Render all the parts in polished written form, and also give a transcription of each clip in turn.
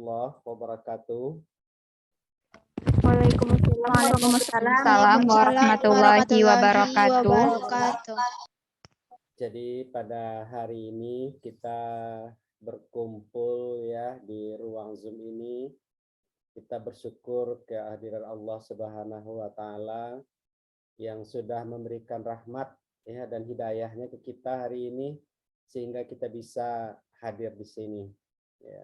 warahmatullahi wabarakatuh. Waalaikumsalam warahmatullahi wabarakatuh. Jadi pada hari ini kita berkumpul ya di ruang Zoom ini. Kita bersyukur kehadiran Allah Subhanahu wa taala yang sudah memberikan rahmat ya dan hidayahnya ke kita hari ini sehingga kita bisa hadir di sini. Ya.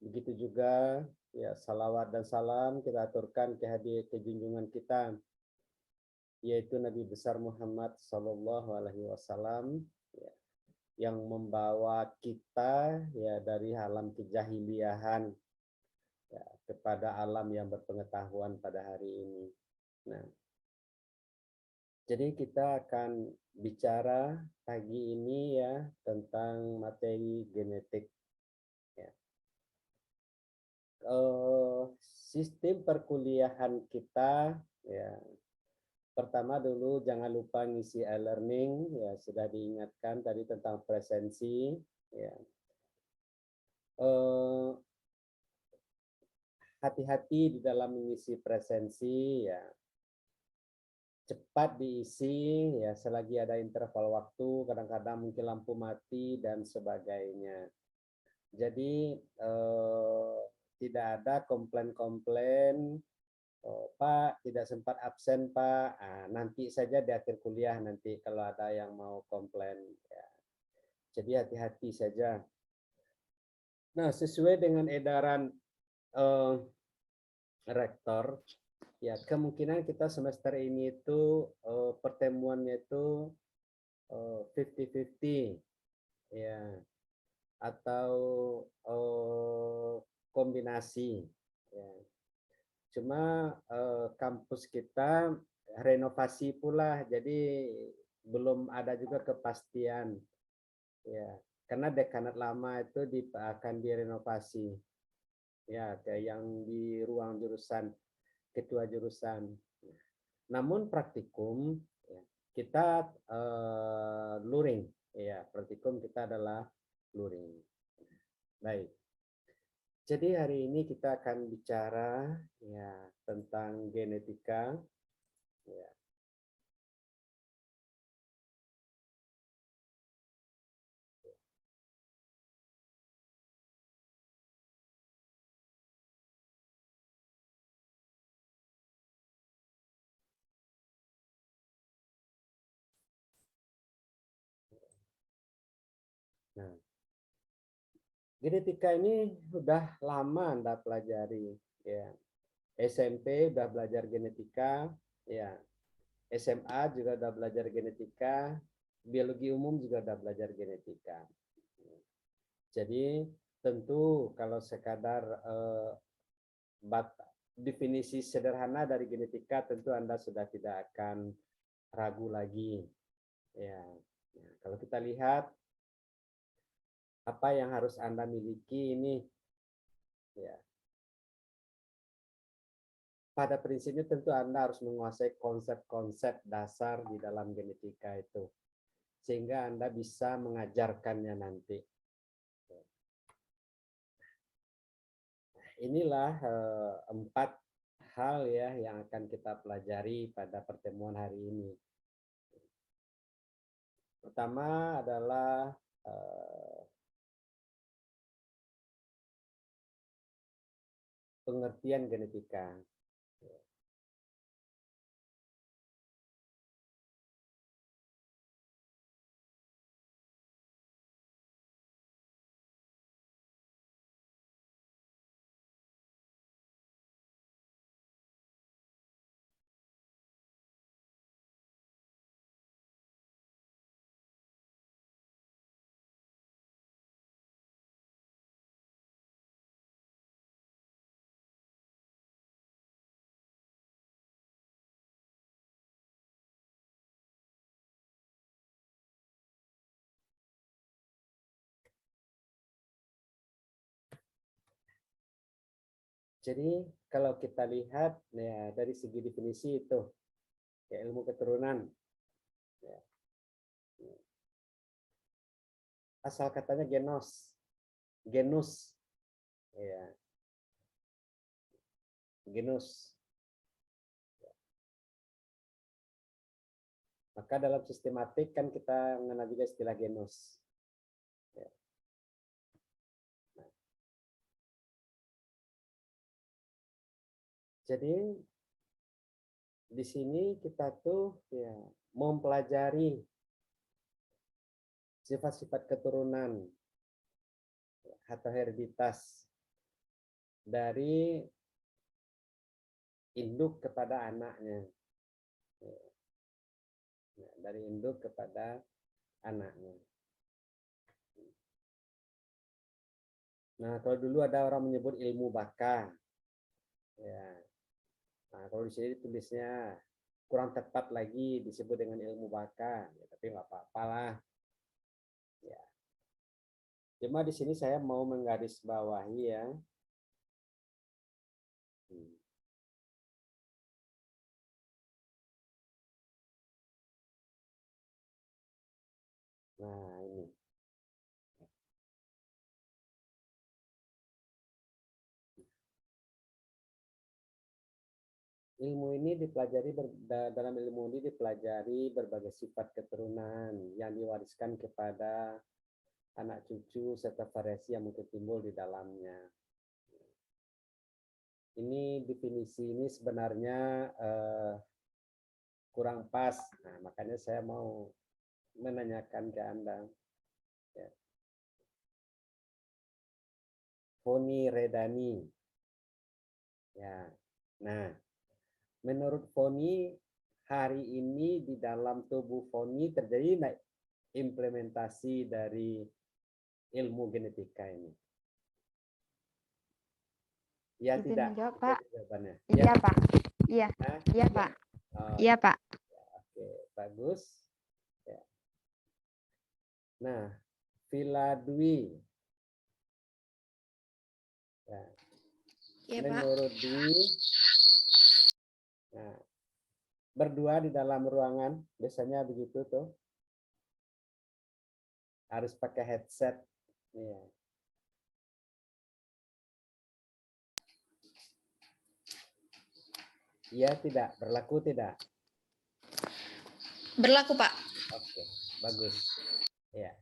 Begitu juga ya salawat dan salam kita aturkan ke junjungan kita yaitu Nabi besar Muhammad Sallallahu Alaihi Wasallam ya, yang membawa kita ya dari alam kejahiliahan ya, kepada alam yang berpengetahuan pada hari ini. Nah, jadi kita akan bicara pagi ini ya tentang materi genetik. Ya. Sistem perkuliahan kita ya. Pertama dulu jangan lupa ngisi e-learning ya sudah diingatkan tadi tentang presensi ya. Hati-hati di dalam mengisi presensi ya. Cepat diisi ya selagi ada interval waktu, kadang-kadang mungkin lampu mati dan sebagainya. Jadi tidak ada komplain-komplain. Oh, Pak, tidak sempat absen, Pak. Nah, nanti saja di akhir kuliah nanti kalau ada yang mau komplain. Ya. Jadi hati-hati saja. Nah, sesuai dengan edaran rektor, ya kemungkinan kita semester ini itu pertemuannya itu 50-50, ya, atau kombinasi. Ya. Cuma kampus kita renovasi pula, jadi belum ada juga kepastian, ya. Karena dekanat lama itu akan direnovasi, ya, kayak yang di ruang jurusan ketua jurusan. Namun praktikum ya, kita luring, ya, praktikum kita adalah luring. Baik. Jadi hari ini kita akan bicara ya tentang genetika. Ya. Nah, genetika ini sudah lama Anda pelajari, ya. SMP udah belajar genetika, ya. SMA juga udah belajar genetika, biologi umum juga udah belajar genetika. Jadi tentu kalau sekadar definisi sederhana dari genetika tentu Anda sudah tidak akan ragu lagi. Ya. Nah, kalau kita lihat apa yang harus Anda miliki ini, ya. Pada prinsipnya tentu Anda harus menguasai konsep-konsep dasar di dalam genetika itu. Sehingga Anda bisa mengajarkannya nanti. Inilah 4 hal ya yang akan kita pelajari pada pertemuan hari ini. Pertama adalah pengertian genetika. Jadi kalau kita lihat ya dari segi definisi itu ya, ilmu keturunan. Ya. Asal katanya genus. Ya. genus. Maka dalam sistematik kan kita mengenal juga istilah genus. Ya. Nah. Jadi di sini kita tuh ya mempelajari sifat-sifat keturunan atau hereditas dari induk kepada anaknya. Dari induk kepada anaknya. Nah, kalau dulu ada orang menyebut ilmu baka. Ya. Nah, kalau di sini tulisnya kurang tepat lagi disebut dengan ilmu baka, ya, tapi nggak apa-apalah. Ya. Cuma di sini saya mau menggarisbawahi ya. Nah, ini. Ilmu ini dipelajari dalam ilmu ini dipelajari berbagai sifat keturunan yang diwariskan kepada anak cucu serta variasi yang mungkin timbul di dalamnya. Ini definisi ini sebenarnya kurang pas. Nah, makanya saya mau menanyakan ke Anda. Ya. Foni Redani. Ya. Nah, menurut Foni, hari ini di dalam tubuh Foni terjadi implementasi dari ilmu genetika ini. Ya Izin tidak? menjawab, Pak. Jawabannya. Iya, Ya. Pak. Iya. Nah, Iya, Pak. Oh, Iya, Pak. oke, bagus. Ya. Nah, Villa Dwi. Ya. Ya, menurut Pak. Dwi, nah, berdua di dalam ruangan, biasanya begitu tuh. Harus pakai headset. Ya. Iya tidak? Berlaku tidak? Berlaku, Pak. Oke, bagus. Ya.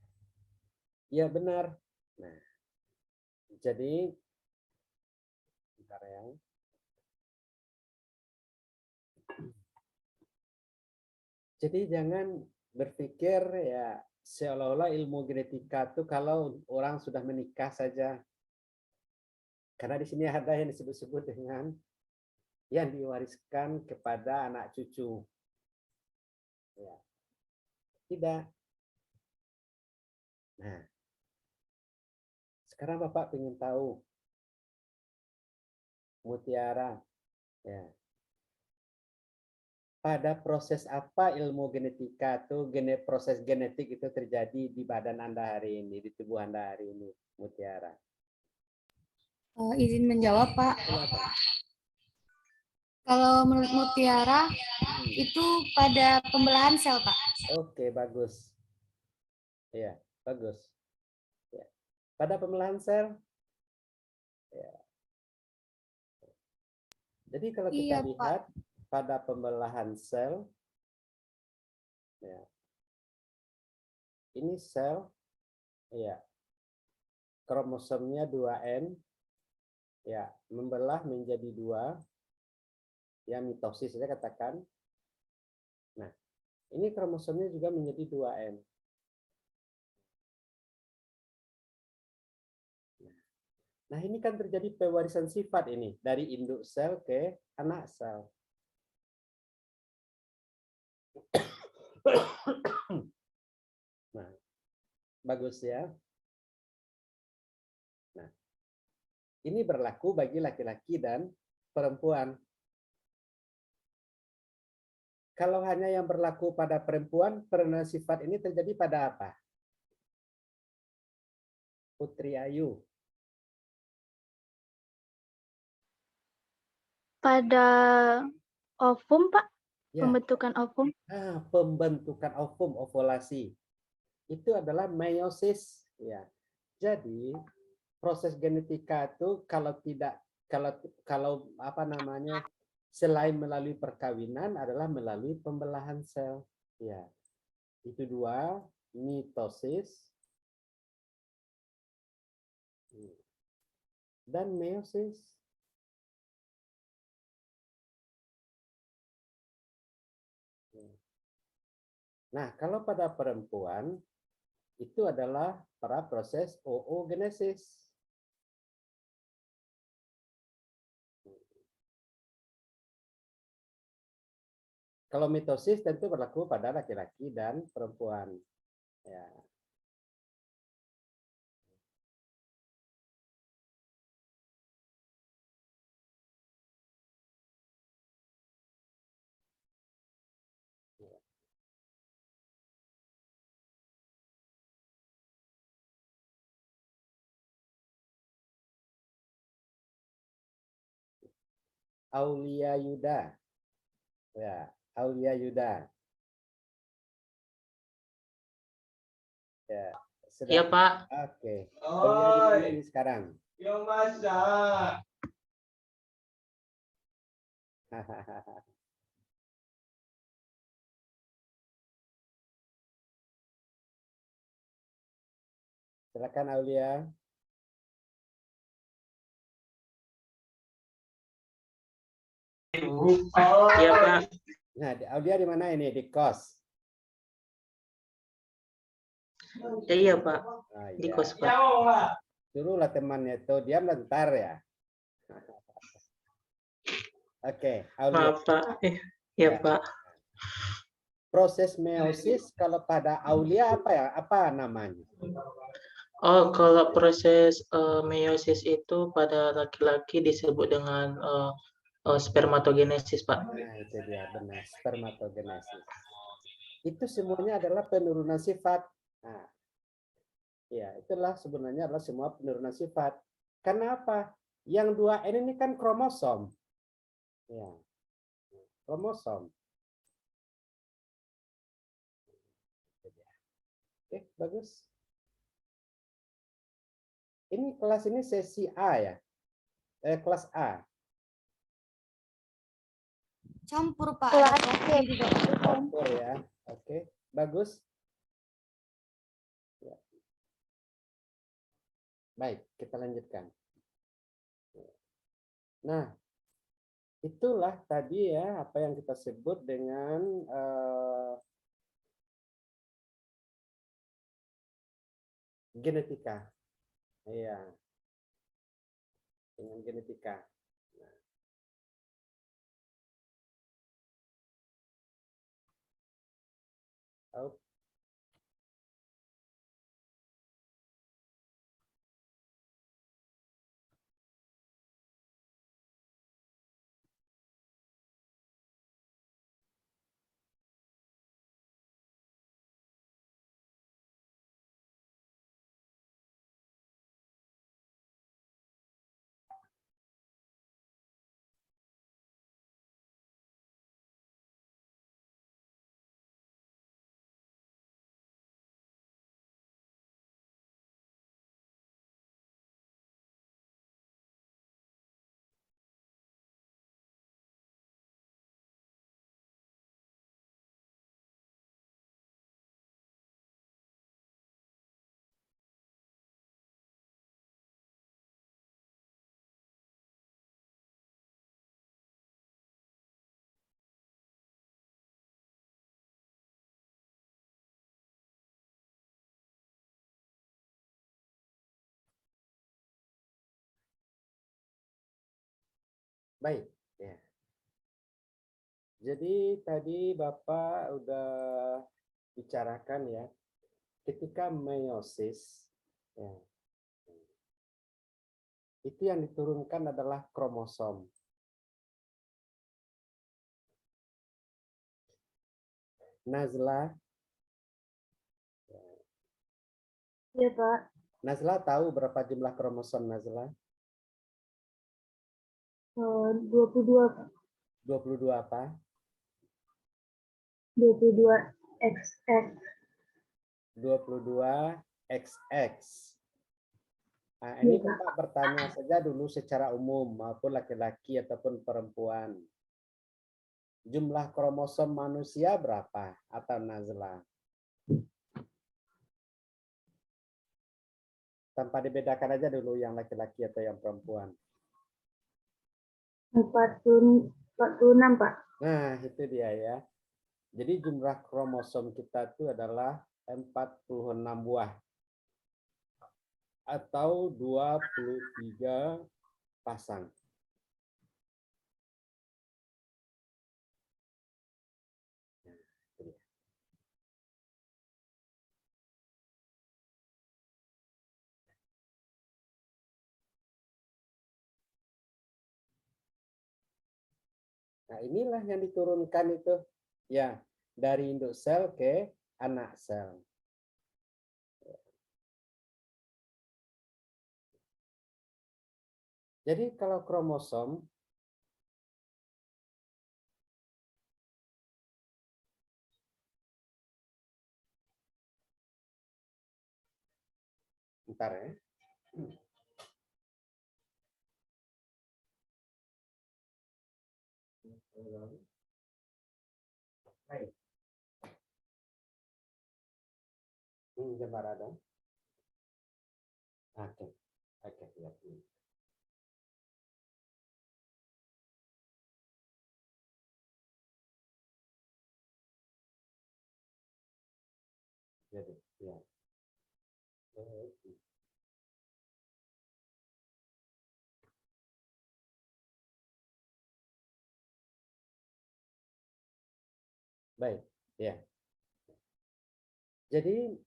Iya benar. Nah, jadi bentar ya. Jadi jangan berpikir ya seolah-olah ilmu genetika itu kalau orang sudah menikah saja. Karena di sini ada yang disebut-sebut dengan yang diwariskan kepada anak cucu. Ya. Tidak. Nah, sekarang Bapak ingin tahu, Mutiara, ya, pada proses apa ilmu genetika itu, proses genetik itu terjadi di badan Anda hari ini, di tubuh Anda hari ini, Mutiara? Izin menjawab, Pak. Silakan. Kalau menurut Mutiara, itu pada pembelahan sel, Pak. Oke, bagus. Ya, bagus. Ya. Pada pembelahan sel, ya. Jadi kalau kita Iya, lihat Pak. pada pembelahan sel, ya, ini sel, ya, kromosomnya 2N, ya, membelah menjadi 2, ya, mitosis saya katakan. Nah, ini kromosomnya juga menjadi 2N. Nah, ini kan terjadi pewarisan sifat ini dari induk sel ke anak sel. Nah, bagus ya. Nah, ini berlaku bagi laki-laki dan perempuan. Kalau hanya yang berlaku pada perempuan, perubahan sifat ini terjadi pada apa? Putri Ayu. Pada ovum, Pak? Ya. Pembentukan ovum? Pembentukan ovum, ovulasi. Itu adalah meiosis. Ya. Jadi, proses genetika itu kalau tidak kalau apa namanya, selain melalui perkawinan adalah melalui pembelahan sel. Ya, itu dua, mitosis dan meiosis. Nah, kalau pada perempuan itu adalah pada proses oogenesis. Kalau mitosis tentu berlaku pada laki-laki dan perempuan. Ya. Aulia Yuda. Ya, Aulia Yuda. Ya, sudah. Iya, Pak. Oke. Aulia di mana ini sekarang? Yo masa. Silakan Aulia. Iya, Pak. Nah, Aulia di mana ini? Di kos. Iya, Pak. Ah, Di iya. kos, Pak. Suruhlah temannya itu diam bentar ya. Oke, Aulia. Maaf, Pak. Iya, Ya. Pak. Proses meiosis kalau pada Aulia apa ya? Apa namanya? Oh, kalau proses meiosis itu pada laki-laki disebut dengan spermatogenesis, Pak. Nah, itu dia benar, spermatogenesis. Itu semuanya adalah penurunan sifat. Nah, ya, itulah sebenarnya adalah semua penurunan sifat. Kenapa? Yang 2N ini kan kromosom. Ya. Kromosom. Oke, bagus. Ini kelas ini sesi A ya. Kelas A. Campur, Pak. Kelas Ada kelasnya juga. Campur ya. Oke, bagus. Ya. Baik, kita lanjutkan. Nah, itulah tadi ya apa yang kita sebut dengan genetika. Iya. Dengan genetika. Oh. Baik, ya. Jadi tadi Bapak udah bicarakan ya, ketika meiosis, ya, itu yang diturunkan adalah kromosom. Nazla, Iya, Pak. Nazla tahu berapa jumlah kromosom Nazla? 22, Pak. 22 apa? 22 XX. 22 XX. Nah, ini Bapak bertanya saja dulu secara umum, maupun laki-laki ataupun perempuan. Jumlah kromosom manusia berapa? Atau Nazla? Tanpa dibedakan aja dulu yang laki-laki atau yang perempuan. 46, Pak. Nah, itu dia ya. Jadi jumlah kromosom kita itu adalah 46 buah. Atau 23 pasang. Nah, inilah yang diturunkan itu. Ya, dari induk sel ke anak sel. Jadi kalau kromosom bentar ya. Hai. Gambar ada. Oke. Oke, ya. Jadi, ya. Baik, ya. Jadi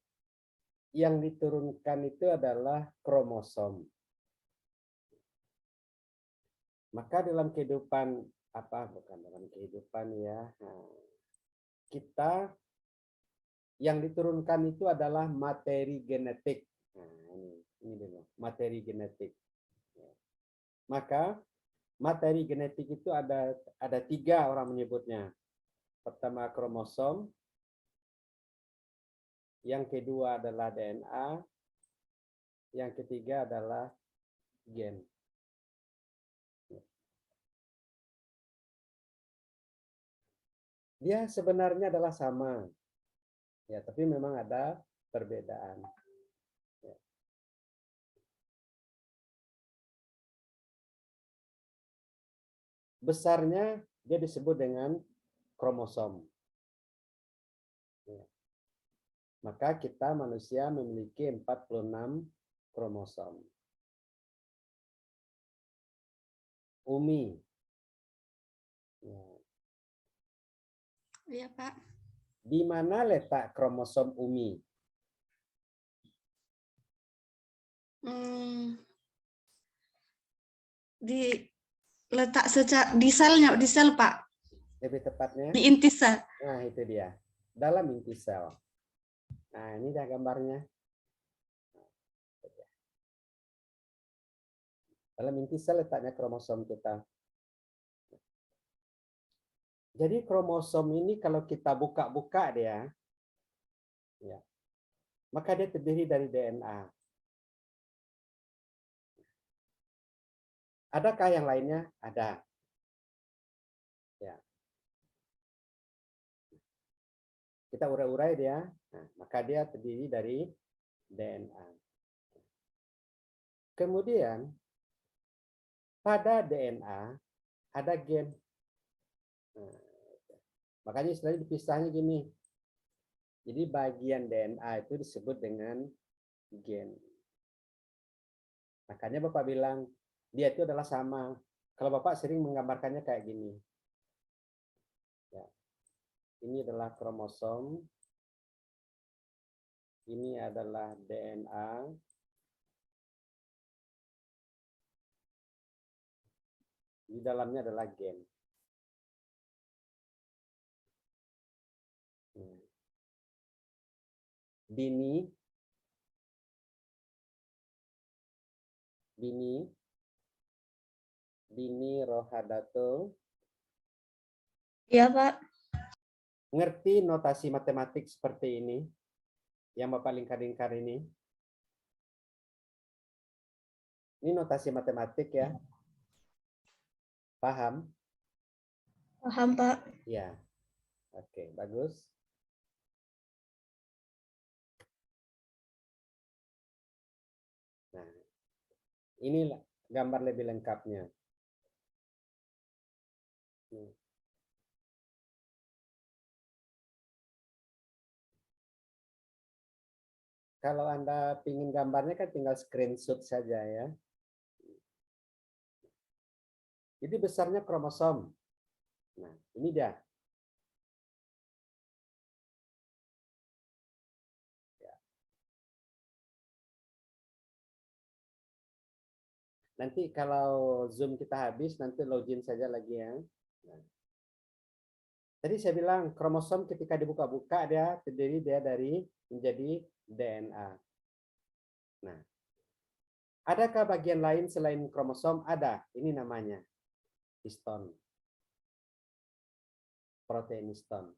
yang diturunkan itu adalah kromosom. Maka dalam kehidupan bukan dalam kehidupan ya. Kita yang diturunkan itu adalah materi genetik. Nah, ini dulu, materi genetik. Maka materi genetik itu ada 3 orang menyebutnya. Pertama kromosom, yang kedua adalah DNA, yang ketiga adalah gen. Dia sebenarnya adalah sama, ya, tapi memang ada perbedaan. Ya. Besarnya dia disebut dengan kromosom. Ya. Maka kita manusia memiliki 46 kromosom. Umi. Ya. Iya, Pak. Di mana letak kromosom Umi? Di letak di selnya, di sel, Pak. Lebih tepatnya? Di inti sel. Nah, itu dia. Dalam inti sel. Nah, ini dah gambarnya. Dalam inti sel letaknya kromosom kita. Jadi kromosom ini kalau kita buka-buka dia, ya, maka dia terdiri dari DNA. Adakah yang lainnya? Ada. Ya. Kita urai-urai dia, nah, maka dia terdiri dari DNA. Kemudian pada DNA ada gen. Nah, makanya istilahnya dipisahnya gini. Jadi bagian DNA itu disebut dengan gen. Makanya Bapak bilang dia itu adalah sama. Kalau Bapak sering menggambarkannya kayak gini. Ya. Ini adalah kromosom. Ini adalah DNA. Di dalamnya adalah gen. Bini Rohadato. Iya, Pak. Ngerti notasi matematik seperti ini? Yang Bapak lingkar-lingkar ini? Ini notasi matematik ya. Paham? Paham, Pak. Ya. Oke, bagus. Nah, ini gambar lebih lengkapnya. Kalau Anda ingin gambarnya kan tinggal screenshot saja ya. Jadi besarnya kromosom. Nah, ini dia. Nanti kalau Zoom kita habis, nanti login saja lagi ya. Nah. Tadi saya bilang kromosom ketika dibuka-buka dia terdiri dari menjadi DNA. Nah, adakah bagian lain selain kromosom? Ada. Ini namanya histon. Protein histon.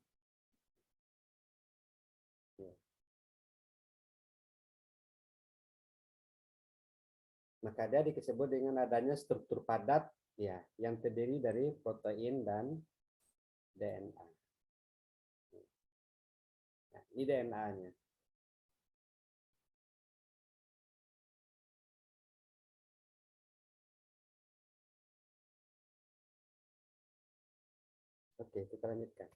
Maka dia disebut dengan adanya struktur padat ya yang terdiri dari protein dan DNA. Nah, ini DNA-nya. Oke, kita lanjutkan.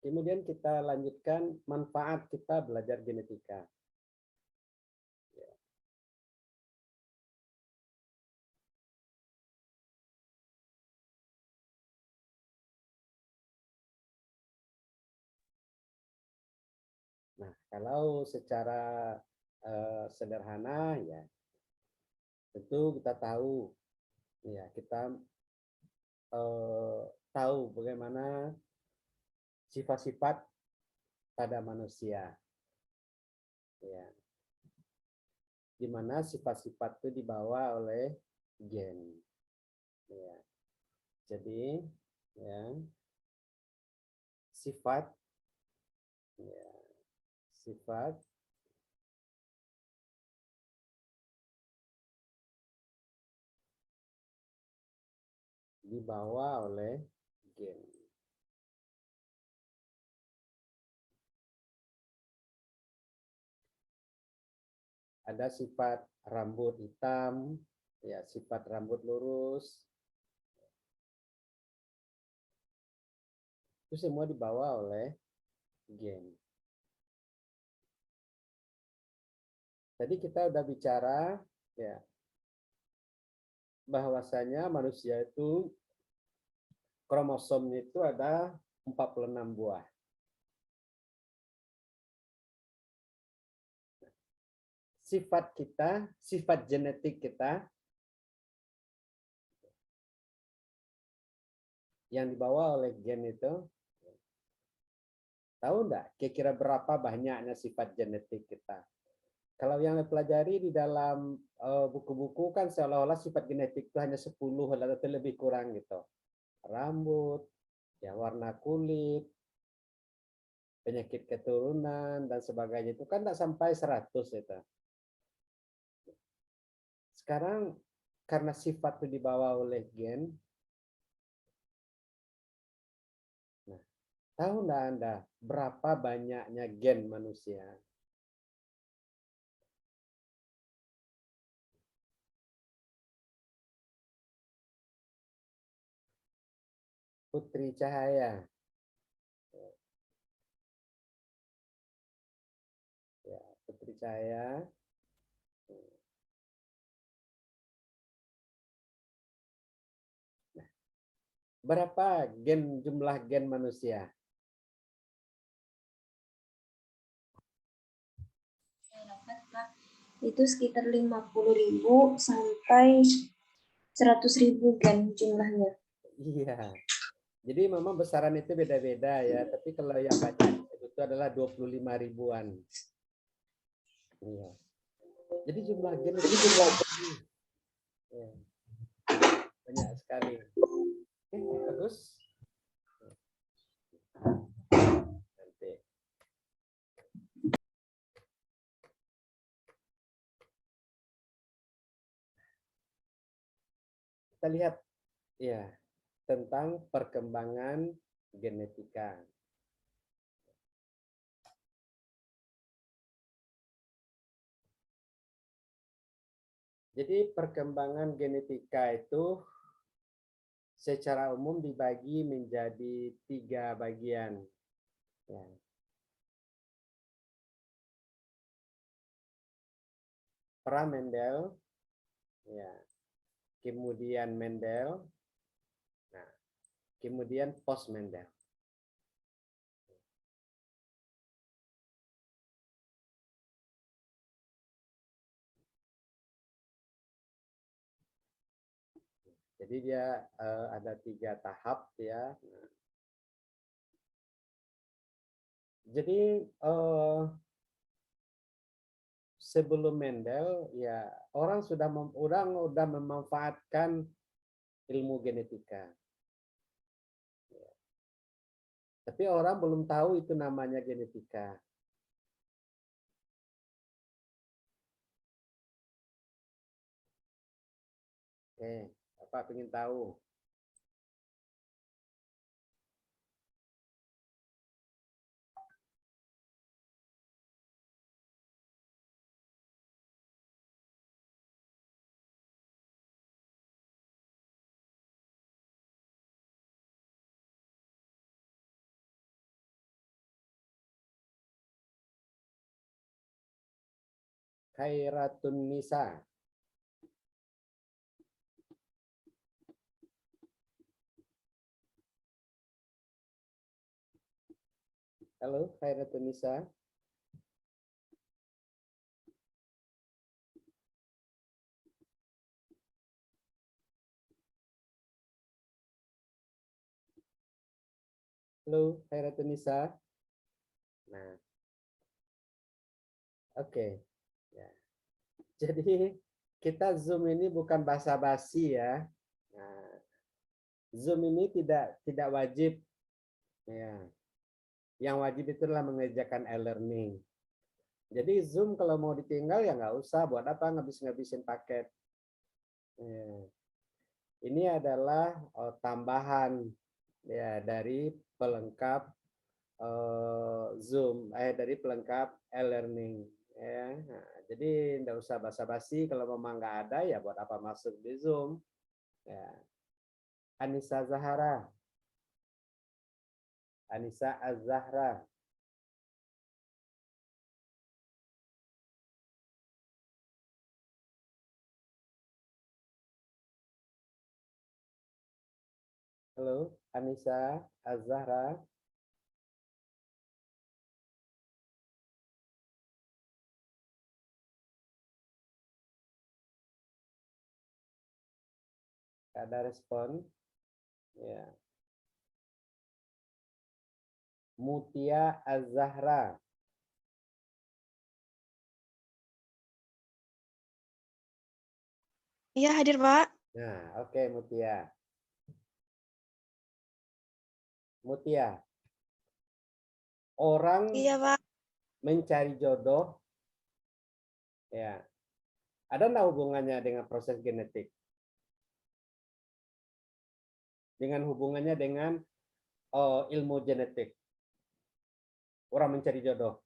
Kemudian kita lanjutkan manfaat kita belajar genetika. Nah, kalau secara sederhana ya, tentu kita tahu, ya kita tahu bagaimana sifat-sifat pada manusia, ya, di mana sifat-sifat itu dibawa oleh gen, ya. Jadi, ya, sifat, ya, sifat dibawa oleh gen. Ada sifat rambut hitam, ya, sifat rambut lurus. Itu semua dibawa oleh gen. Tadi kita udah bicara ya bahwasanya manusia itu kromosomnya itu ada 46 buah. Sifat kita, sifat genetik kita yang dibawa oleh gen itu, tahu enggak kira-kira berapa banyaknya sifat genetik kita? Kalau yang dipelajari di dalam buku-buku kan seolah-olah sifat genetik itu hanya 10 atau lebih kurang gitu. Rambut, ya warna kulit, penyakit keturunan dan sebagainya itu kan tidak sampai 100 itu. Sekarang karena sifat itu dibawa oleh gen, nah, tahu enggak Anda berapa banyaknya gen manusia? Putri Cahaya. Ya, Putri Cahaya. Nah, berapa jumlah gen manusia? Itu sekitar 50.000 sampai 100.000 gen jumlahnya. Iya. Jadi memang besaran itu beda-beda ya, tapi kalau yang banyak itu adalah 25 ribuan. Iya. Jadi jumlah gen itu Ya, banyak sekali. Bagus. Nanti. Kita lihat ya tentang perkembangan genetika. Jadi perkembangan genetika itu secara umum dibagi menjadi 3 bagian. Ya. Pra-Mendel, ya. Kemudian Mendel, nah, kemudian post-Mendel. Jadi dia ada 3 tahap ya. Nah, jadi sebelum Mendel ya orang udah memanfaatkan ilmu genetika. Ya. Tapi orang belum tahu itu namanya genetika. Oke, Bapak ingin tahu. Khairatun Nisa. Halo, Khairatun Nisa. Halo, Khairatun Nisa. Nah, oke. Ya. Jadi kita Zoom ini bukan basa-basi ya. Nah, Zoom ini tidak wajib ya. Yang wajib itu adalah mengerjakan e-learning. Jadi Zoom kalau mau ditinggal ya nggak usah, buat apa ngabis-ngabisin paket. Ya. Ini adalah tambahan ya dari pelengkap Zoom, dari pelengkap e-learning. Ya. Nah, jadi nggak usah basa-basi, kalau memang nggak ada ya buat apa masuk di Zoom. Ya. Anissa Zahara. Anissa Az-Zahra. Halo, Anissa Az-Zahra. Ada respon? Ya. Mutia Az-Zahra. Iya, hadir, Pak. Nah, oke Mutia. Mutia. Orang Iya, Pak. mencari jodoh, ya. Ada nggak hubungannya dengan proses genetik? Dengan hubungannya dengan ilmu genetik. Orang mencari jodoh.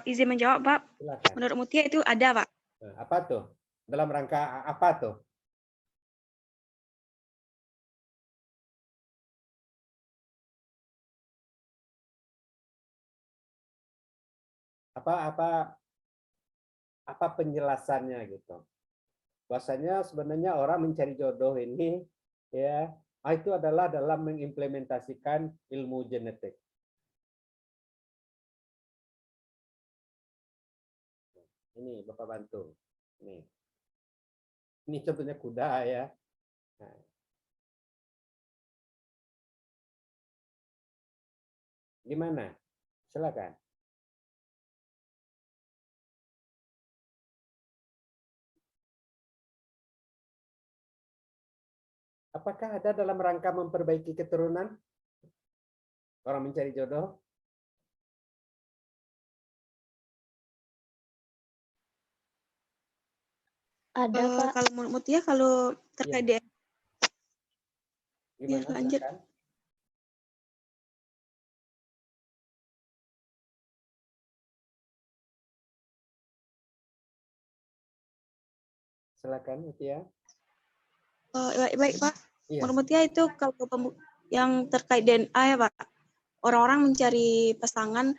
Izin menjawab, Pak. Silakan. Menurut Mutia itu ada, Pak. Nah, apa tuh? Dalam rangka apa tuh? Apa penjelasannya gitu? Bahwasanya sebenarnya orang mencari jodoh ini ya itu adalah dalam mengimplementasikan ilmu genetik. Ini Bapak bantu. Ini contohnya kuda ya. Nah. Gimana? Silakan. Apakah ada dalam rangka memperbaiki keturunan? Orang mencari jodoh? Ada, Pak. Kalau menurut Mutia, kalau terkait Iya. dia, Gimana? lanjut. Silakan. Silakan, Mutia. Baik, Pak. Iya. Menurut Mutia itu kalau yang terkait DNA ya, Pak. Orang-orang mencari pasangan